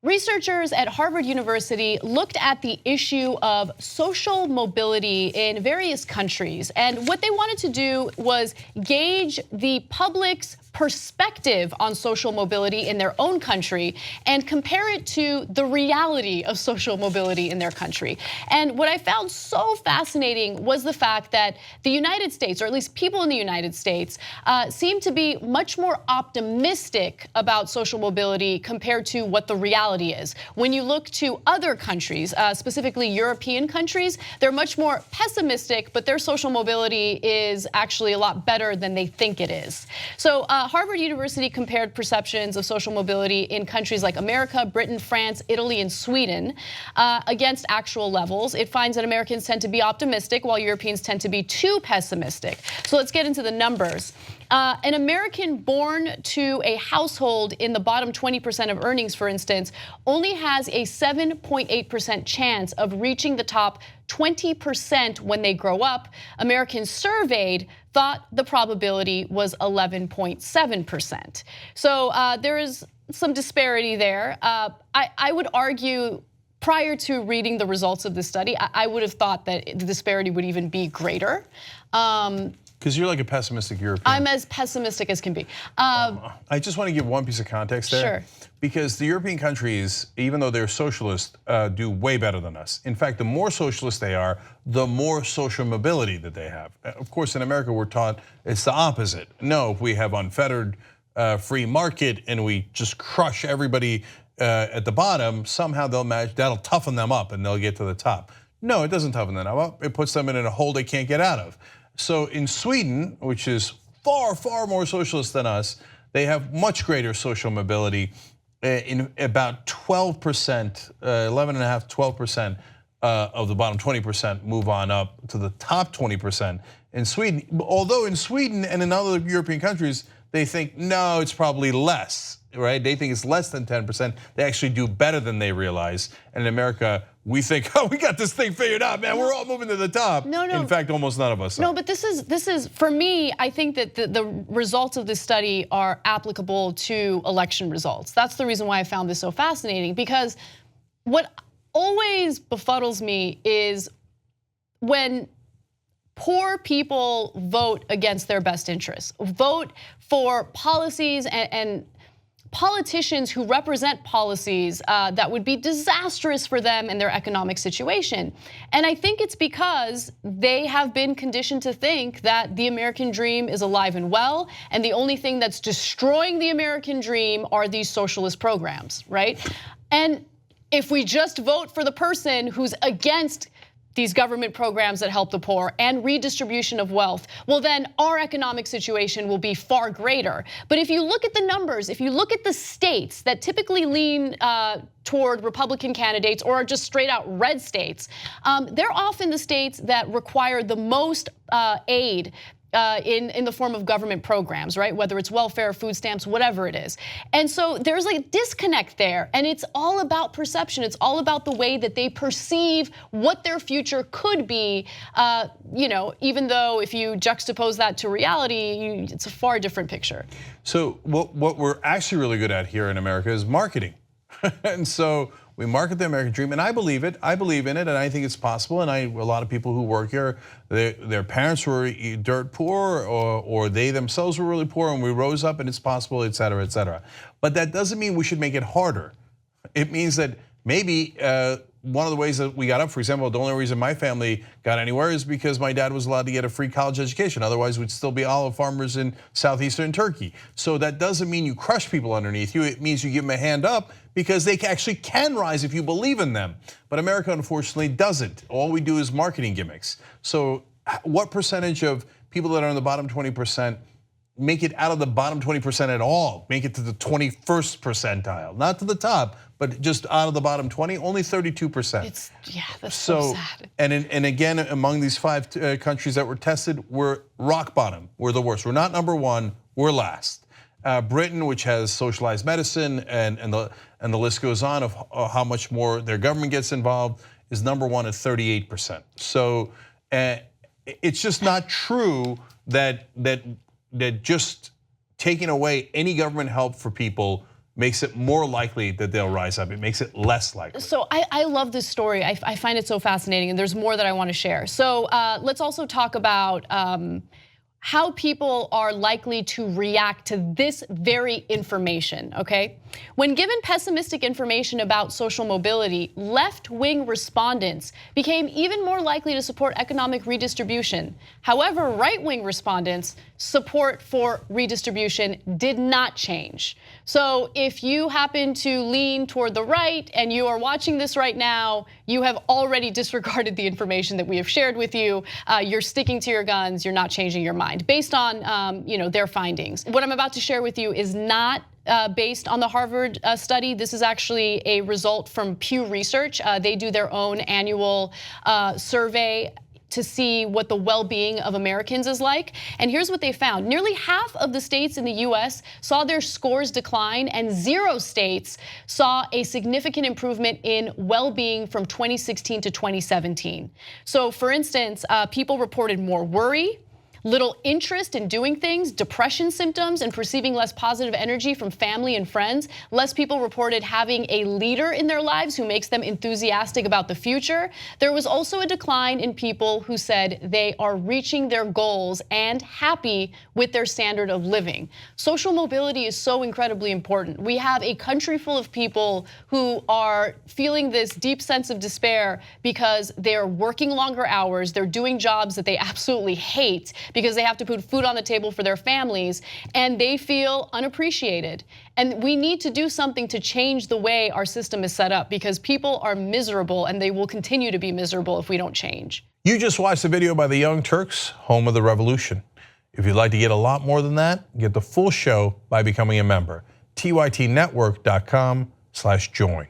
Researchers at Harvard University looked at the issue of social mobility in various countries. And what they wanted to do was gauge the public's perspective on social mobility in their own country and compare it to the reality of social mobility in their country. And what I found so fascinating was the fact that the United States, or at least people in the United States, seem to be much more optimistic about social mobility compared to what the reality is. When you look to other countries, specifically European countries, they're much more pessimistic, but their social mobility is actually a lot better than they think it is. So Harvard University compared perceptions of social mobility in countries like America, Britain, France, Italy, and Sweden against actual levels. It finds that Americans tend to be optimistic while Europeans tend to be too pessimistic. So let's get into the numbers. An American born to a household in the bottom 20% of earnings, for instance, only has a 7.8% chance of reaching the top 20% when they grow up. Americans surveyed thought the probability was 11.7%. So there is some disparity there. I would argue, prior to reading the results of this study, I would have thought that the disparity would even be greater. Because you're like a pessimistic European. I'm as pessimistic as can be. I just want to give one piece of context there. Sure. Because the European countries, even though they're socialist, do way better than us. In fact, the more socialist they are, the more social mobility that they have. Of course, in America, we're taught it's the opposite. No, if we have unfettered free market and we just crush everybody at the bottom, somehow that'll toughen them up and they'll get to the top. No, it doesn't toughen them up. It puts them in a hole they can't get out of. So in Sweden, which is far, far more socialist than us, they have much greater social mobility. In about 12%, 11.5%, 12% of the bottom 20% move on up to the top 20% in Sweden. Although in Sweden and in other European countries, they think, no, it's probably less, right? They think it's less than 10%. They actually do better than they realize. And in America, we think, oh, we got this thing figured out, man. We're all moving to the top. No. In fact, almost none of us are. No, but this is for me, I think that the results of this study are applicable to election results. That's the reason why I found this so fascinating, because what always befuddles me is when poor people vote against their best interests, vote for policies and politicians who represent policies that would be disastrous for them and their economic situation. And I think it's because they have been conditioned to think that the American dream is alive and well, and the only thing that's destroying the American dream are these socialist programs, right? And if we just vote for the person who's against these government programs that help the poor and redistribution of wealth, well then our economic situation will be far greater. But if you look at the numbers, if you look at the states that typically lean toward Republican candidates or are just straight out red states, they're often the states that require the most aid in the form of government programs, right? Whether it's welfare, food stamps, whatever it is. And so there's like a disconnect there, and it's all about perception. It's all about the way that they perceive what their future could be, even though if you juxtapose that to reality, it's a far different picture. So what we're actually really good at here in America is marketing. And so we market the American dream, and I believe it. I believe in it, and I think it's possible. And a lot of people who work here, their parents were dirt poor, or they themselves were really poor, and we rose up, and it's possible, et cetera, et cetera. But that doesn't mean we should make it harder. It means that maybe one of the ways that we got up, for example, the only reason my family got anywhere is because my dad was allowed to get a free college education. Otherwise, we'd still be olive farmers in southeastern Turkey. So that doesn't mean you crush people underneath you. It means you give them a hand up because they actually can rise if you believe in them. But America, unfortunately, doesn't. All we do is marketing gimmicks. So what percentage of people that are in the bottom 20% make it out of the bottom 20% at all, make it to the 21st percentile, not to the top, but just out of the bottom 20, only 32%. That's so sad. And again, among these 5 countries that were tested, we're rock bottom. We're the worst. We're not number 1. We're last. Britain, which has socialized medicine, and the list goes on of how much more their government gets involved, is number 1 at 38%. So it's just not true that just taking away any government help for people makes it more likely that they'll rise up. It makes it less likely. So I love this story. I find it so fascinating, and there's more that I want to share. So let's also talk about how people are likely to react to this very information, okay? When given pessimistic information about social mobility, left-wing respondents became even more likely to support economic redistribution. However, right-wing respondents' support for redistribution did not change. So if you happen to lean toward the right and you are watching this right now, you have already disregarded the information that we have shared with you. You're sticking to your guns, you're not changing your mind based on their findings. What I'm about to share with you is not based on the Harvard study. This is actually a result from Pew Research. They do their own annual survey to see what the well-being of Americans is like. And here's what they found. Nearly half of the states in the US saw their scores decline, and 0 states saw a significant improvement in well-being from 2016 to 2017. So for instance, people reported more worry, little interest in doing things, depression symptoms, and perceiving less positive energy from family and friends. Less people reported having a leader in their lives who makes them enthusiastic about the future. There was also a decline in people who said they are reaching their goals and happy with their standard of living. Social mobility is so incredibly important. We have a country full of people who are feeling this deep sense of despair because they're working longer hours, they're doing jobs that they absolutely hate, because they have to put food on the table for their families, and they feel unappreciated. And we need to do something to change the way our system is set up, because people are miserable and they will continue to be miserable if we don't change. You just watched a video by the Young Turks, home of the revolution. If you'd like to get a lot more than that, get the full show by becoming a member. tytnetwork.com/join.